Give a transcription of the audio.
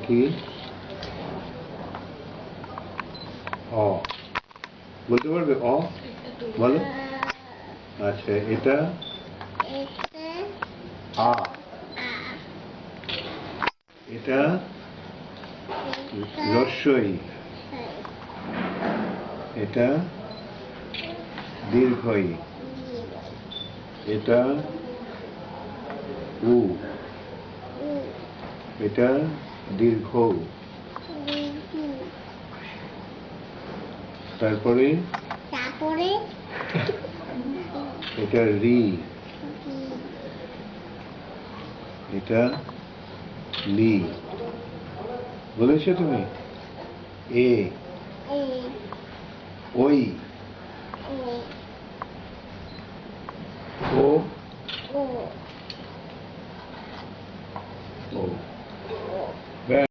কি অ বলতে পারবে? অ বলো। আচ্ছা, এটা আ, এটা রস্বই, এটা দীর্ঘই, এটা উ, এটা দীর্ঘ, তারপরে এটা রি, এটা লি। বলেছো তুমি? এ, ওই, ও,